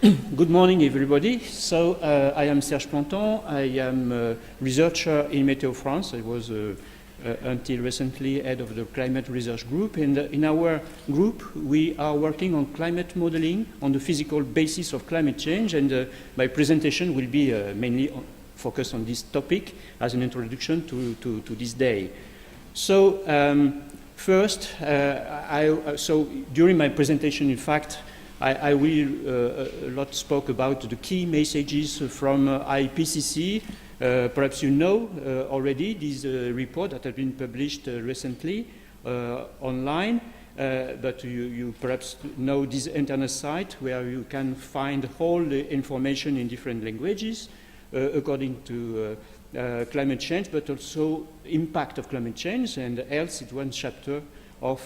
Good morning, everybody. So I am Serge Planton. I am a researcher in Météo France. I was until recently head of the climate research group. And in our group, we are working on climate modeling on the physical basis of climate change. And my presentation will be mainly focused on this topic as an introduction to this day. So first, so during my presentation, in fact, I will a lot spoke about the key messages from IPCC. Perhaps you know already this report that has been published recently online, but you perhaps know this internet site where you can find all the information in different languages according to climate change, but also impact of climate change, and else it's one chapter of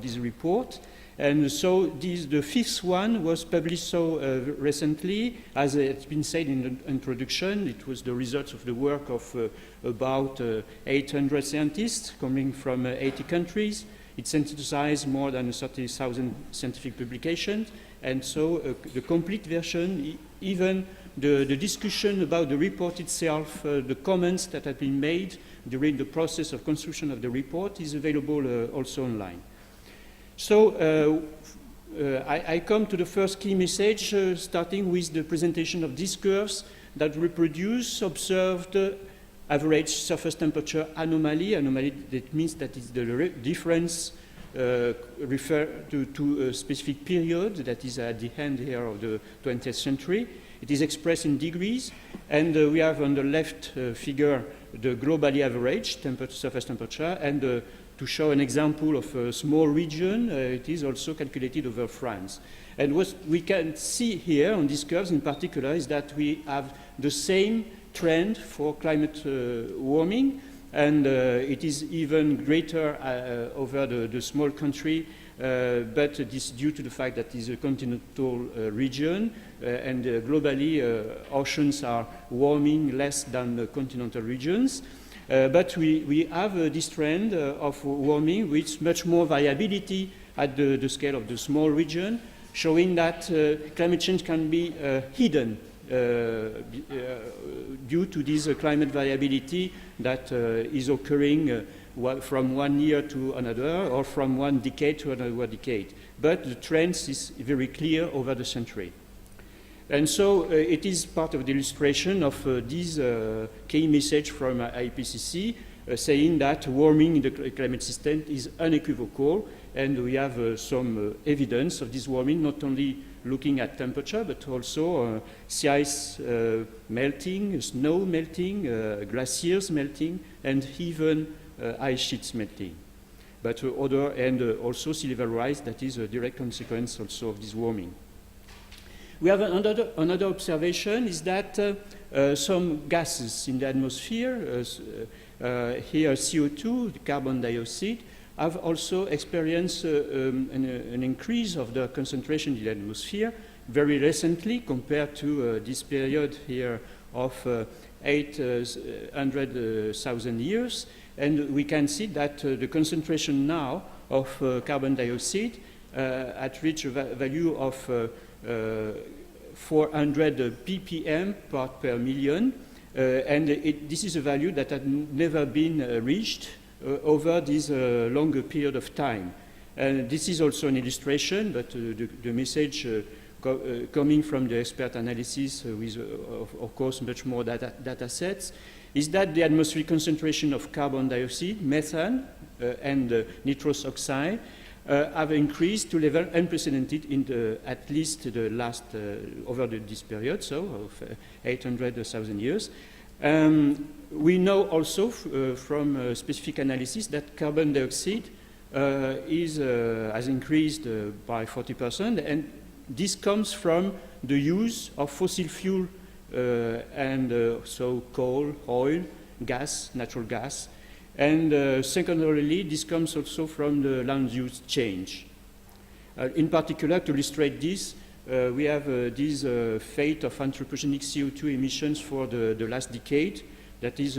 this report. And so the fifth one was published so recently, as it's been said in the introduction. It was the results of the work of about 800 scientists coming from 80 countries. It synthesized more than 30,000 scientific publications. And so the complete version, even the discussion about the report itself, the comments that have been made during the process of construction of the report is available also online. So I come to the first key message, starting with the presentation of these curves that reproduce observed average surface temperature anomaly. Anomaly, that means that it's the difference referred to a specific period that is at the end here of the 20th century. It is expressed in degrees, and we have on the left figure the globally average surface temperature, and to show an example of a small region, it is also calculated over France. And what we can see here on these curves in particular is that we have the same trend for climate warming, and it is even greater over the small country, but it is due to the fact that it is a continental region, and globally oceans are warming less than the continental regions. But we have this trend of warming with much more variability at the scale of the small region, showing that climate change can be hidden due to this climate variability that is occurring from one year to another, or from one decade to another decade. But the trend is very clear over the century. And so it is part of the illustration of this key message from IPCC saying that warming in the climate system is unequivocal, and we have some evidence of this warming, not only looking at temperature, but also sea ice melting, snow melting, glaciers melting, and even ice sheets melting. But and also sea level rise, that is a direct consequence also of this warming. We have another observation is that some gases in the atmosphere, here CO2, the carbon dioxide, have also experienced an increase of the concentration in the atmosphere very recently compared to this period here of 800,000 years. And we can see that the concentration now of carbon dioxide at reached a value of 400 ppm part per million, and this is a value that had never been reached over this longer period of time. And this is also an illustration, but the message coming from the expert analysis with, of course, much more data sets, is that the atmospheric concentration of carbon dioxide, methane, and nitrous oxide have increased to level unprecedented in at least the last, over this period, so of 800,000 years. We know also from specific analysis that carbon dioxide has increased by 40%, and this comes from the use of fossil fuel and so coal, oil, gas, natural gas. And secondarily, this comes also from the land use change. In particular, to illustrate this, we have this fate of anthropogenic CO2 emissions for the last decade that has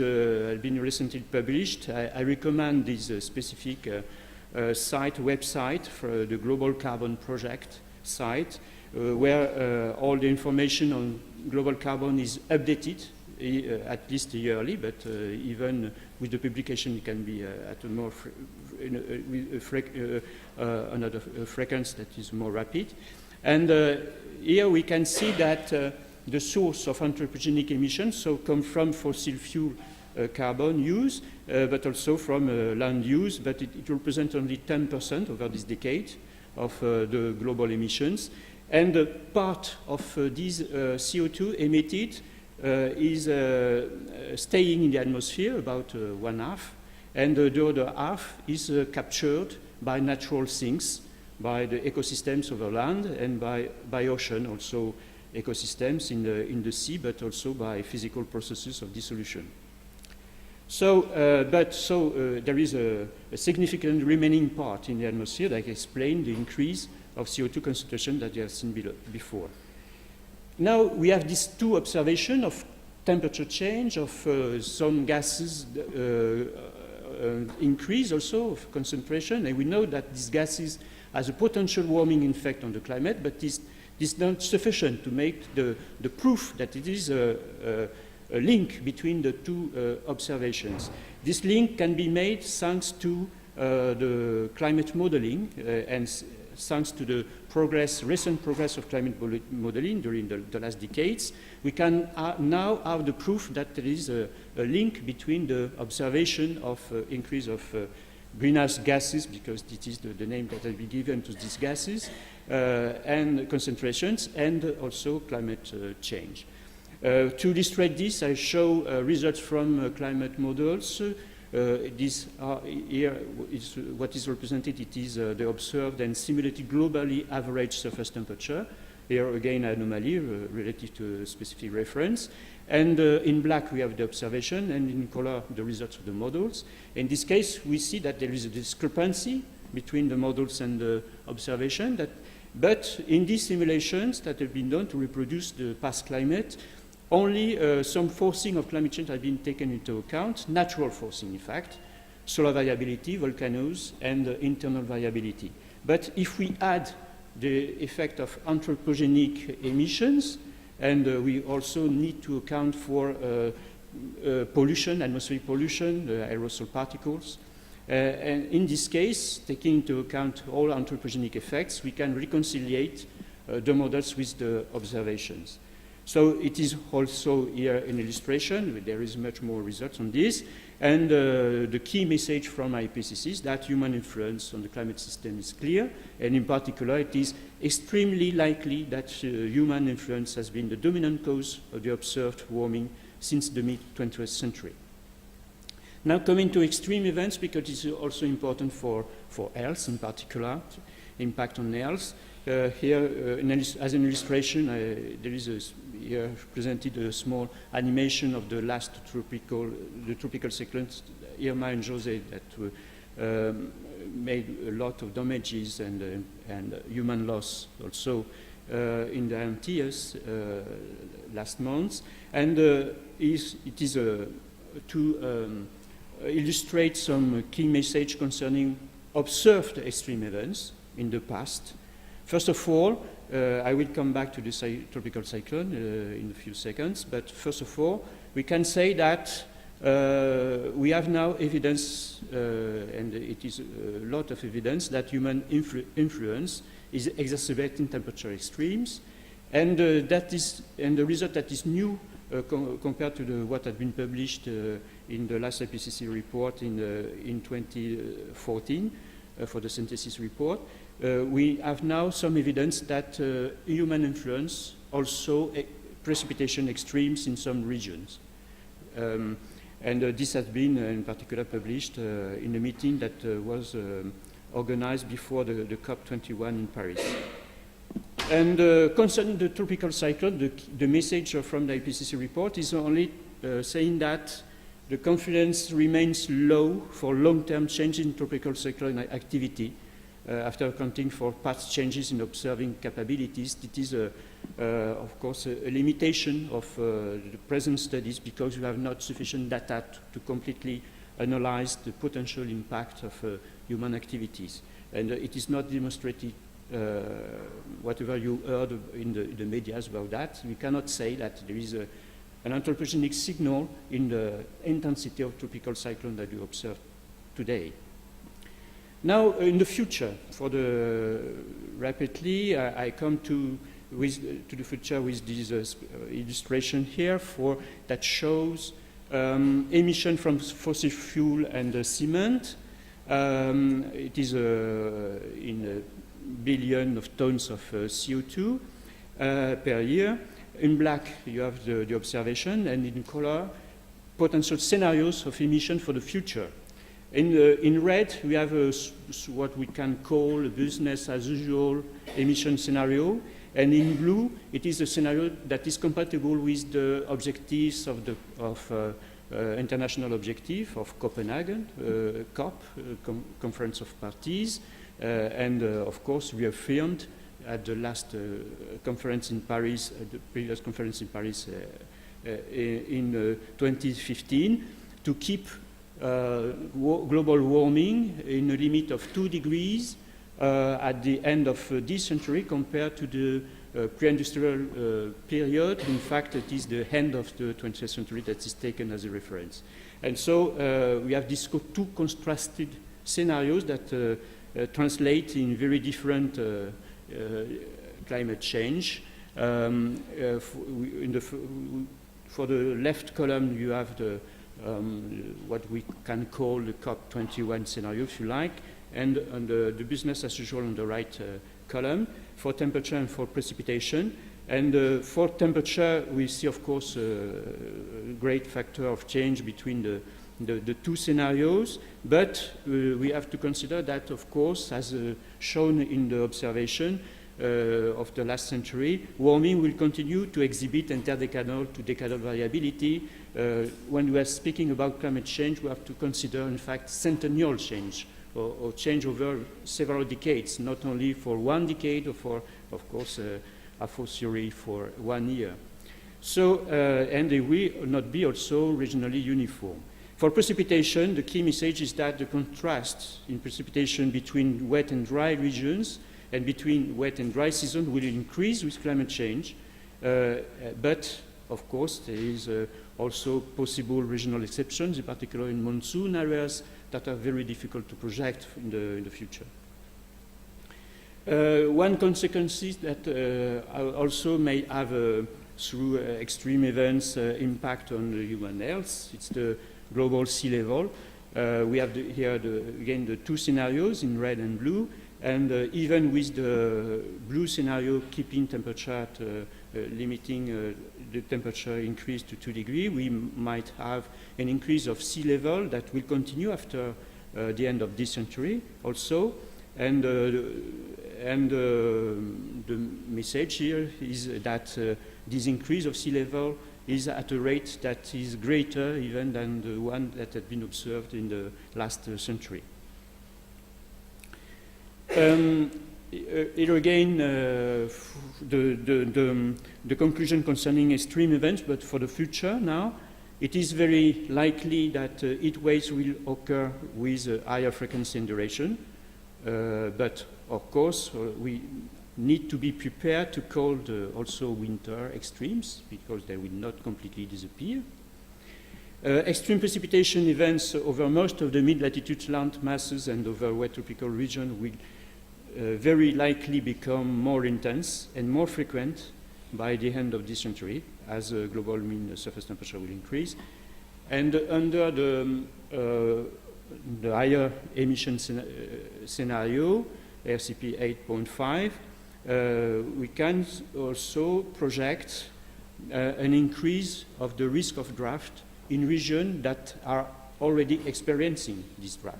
been recently published. I recommend this specific website for the Global Carbon Project site, where all the information on global carbon is updated, at least yearly, but even with the publication it can be at a more another frequency that is more rapid. And here we can see that the source of anthropogenic emissions come from fossil fuel carbon use, but also from land use, but it represents only 10% over this decade of the global emissions. And part of these CO2 emitted is staying in the atmosphere, about one half, and the other half is captured by natural things, by the ecosystems over land and by ocean, also ecosystems in the sea, but also by physical processes of dissolution. So, there is a significant remaining part in the atmosphere that explains the increase of CO2 concentration that you have seen before. Now we have these two observations of temperature change, of some gases increase also of concentration, and we know that these gases has a potential warming effect on the climate, but this is not sufficient to make the proof that it is a link between the two observations. This link can be made thanks to the climate modeling and thanks to the recent progress of climate modeling during the last decades. We can now have the proof that there is a link between the observation of increase of greenhouse gases, because it is the name that has been given to these gases, and concentrations, and also climate change. To illustrate this, I show results from climate models. These are here is what is represented. It is the observed and simulated globally average surface temperature. Here again anomaly relative to a specific reference. And in black we have the observation, and in color the results of the models. In this case we see that there is a discrepancy between the models and the observation. But in these simulations that have been done to reproduce the past climate, only some forcing of climate change has been taken into account, natural forcing in fact, solar variability, volcanoes, and internal variability. But if we add the effect of anthropogenic emissions, and we also need to account for pollution, atmospheric pollution, aerosol particles, and in this case, taking into account all anthropogenic effects, we can reconciliate the models with the observations. So it is also here an illustration. There is much more research on this. And the key message from IPCC is that human influence on the climate system is clear. And in particular, it is extremely likely that human influence has been the dominant cause of the observed warming since the mid-20th century. Now coming to extreme events, because it's also important for health in particular, impact on health. Here, as an illustration, there is here presented a small animation of the last tropical cyclones, Irma and Jose, that made a lot of damages and human loss also in the Antilles last month. And it is to illustrate some key message concerning observed extreme events in the past. First of all, I will come back to the tropical cyclone in a few seconds, but first of all, we can say that we have now evidence, and it is a lot of evidence, that human influence is exacerbating temperature extremes, and the result that is new compared to what had been published in the last IPCC report in 2014 for the synthesis report. We have now some evidence that human influence also precipitation extremes in some regions. And this has been in particular published in a meeting that was organized before the COP21 in Paris. And concerning the tropical cyclone, the message from the IPCC report is only saying that the confidence remains low for long-term change in tropical cyclone activity. After accounting for past changes in observing capabilities, it is, of course, a limitation of the present studies, because we have not sufficient data to completely analyze the potential impact of human activities. And it is not demonstrated whatever you heard in the media about that, we cannot say that there is an anthropogenic signal in the intensity of tropical cyclone that you observe today. Now, in the future, rapidly, I come to the future with this illustration here that shows emission from fossil fuel and cement. It is in billion of tons of CO2 per year. In black, you have the observation, and in color, potential scenarios of emission for the future. In red, we have what we can call a business as usual emission scenario, and in blue, it is a scenario that is compatible with the objectives of international objective of Copenhagen, COP, Conference of Parties, and of course reaffirmed at the last conference in Paris, the previous conference in Paris in 2015, to keep global warming in a limit of 2 degrees at the end of this century compared to the pre-industrial period. In fact, it is the end of the 20th century that is taken as a reference. And so we have these two contrasted scenarios that translate in very different climate change. For the left column, you have what we can call the COP21 scenario, if you like, and on the business as usual on the right column for temperature and for precipitation. And for temperature, we see, of course, a great factor of change between the two scenarios, but we have to consider that, of course, as shown in the observation of the last century, warming will continue to exhibit interdecadal to decadal variability. When we are speaking about climate change, we have to consider, in fact, centennial change, or change over several decades, not only for 1 decade or for, of course, a fortiori for 1 year. So, and they will not be also regionally uniform. For precipitation, the key message is that the contrast in precipitation between wet and dry regions and between wet and dry season will increase with climate change, but of course there is also possible regional exceptions, in particular in monsoon areas that are very difficult to project in the future. One consequence is that also may have through extreme events impact on the human health. It's the global sea level. We have here again the two scenarios in red and blue. And even with the blue scenario keeping temperature at limiting the temperature increase to 2 degrees, we might have an increase of sea level that will continue after the end of this century also. And the message here is that this increase of sea level is at a rate that is greater even than the one that had been observed in the last century. Here again, the conclusion concerning extreme events, but for the future now, it is very likely that heat waves will occur with higher frequency and duration. But of course, we need to be prepared to cold also winter extremes, because they will not completely disappear. Extreme precipitation events over most of the mid-latitude land masses and over wet tropical region will very likely become more intense and more frequent by the end of this century as global mean surface temperature will increase. And under the higher emission scenario, RCP 8.5, we can also project an increase of the risk of drought in regions that are already experiencing this drought.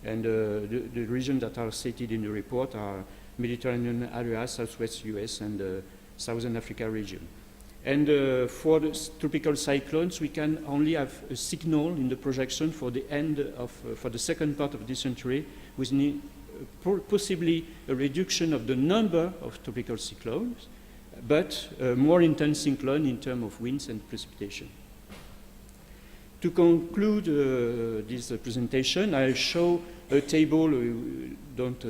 And the regions that are stated in the report are Mediterranean area, Southwest US, and the Southern Africa region. And for the tropical cyclones, we can only have a signal in the projection for the end of, for the second part of this century, with possibly a reduction of the number of tropical cyclones, but more intense cyclone in terms of winds and precipitation. To conclude this presentation, I'll show a table. Don't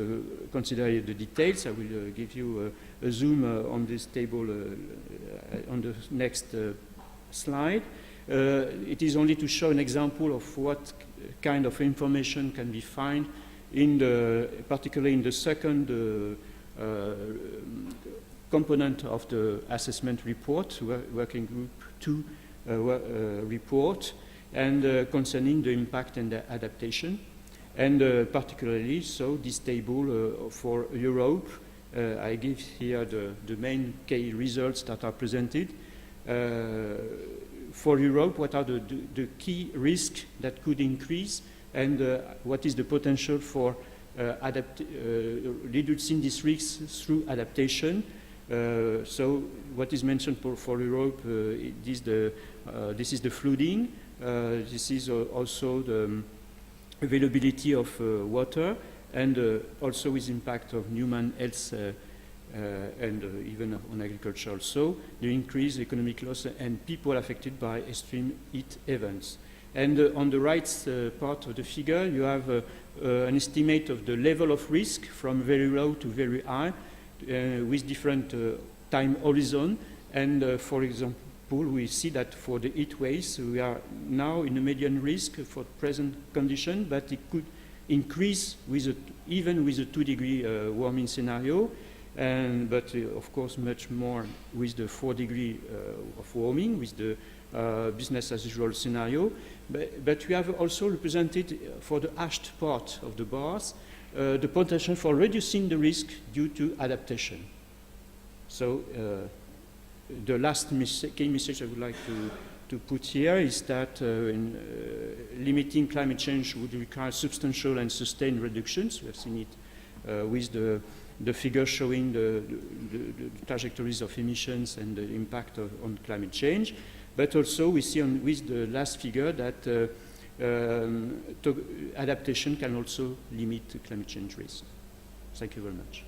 consider the details. I will give you a zoom on this table on the next slide. It is only to show an example of what kind of information can be found in particularly in the second component of the assessment report, working group 2 report, and concerning the impact and the adaptation. And particularly, so this table for Europe, I give here the main key results that are presented. For Europe, what are the key risks that could increase, and what is the potential for reducing these risks through adaptation? So what is mentioned for Europe, this is the flooding, this is also the availability of water, and also with impact of human health and even on agriculture also, the increased economic loss and people affected by extreme heat events. And on the right part of the figure, you have an estimate of the level of risk from very low to very high with different time horizon. And for example, we see that for the heat waves, we are now in a median risk for present condition, but it could increase with even with a 2-degree warming scenario, but of course much more with the 4-degree of warming, with the business as usual scenario. But we have also represented for the hashed part of the bars the potential for reducing the risk due to adaptation. So the last key message I would like to put here is that limiting climate change would require substantial and sustained reductions. We have seen it with the figure showing the trajectories of emissions and the impact on climate change. But also we see with the last figure that adaptation can also limit climate change risk. Thank you very much.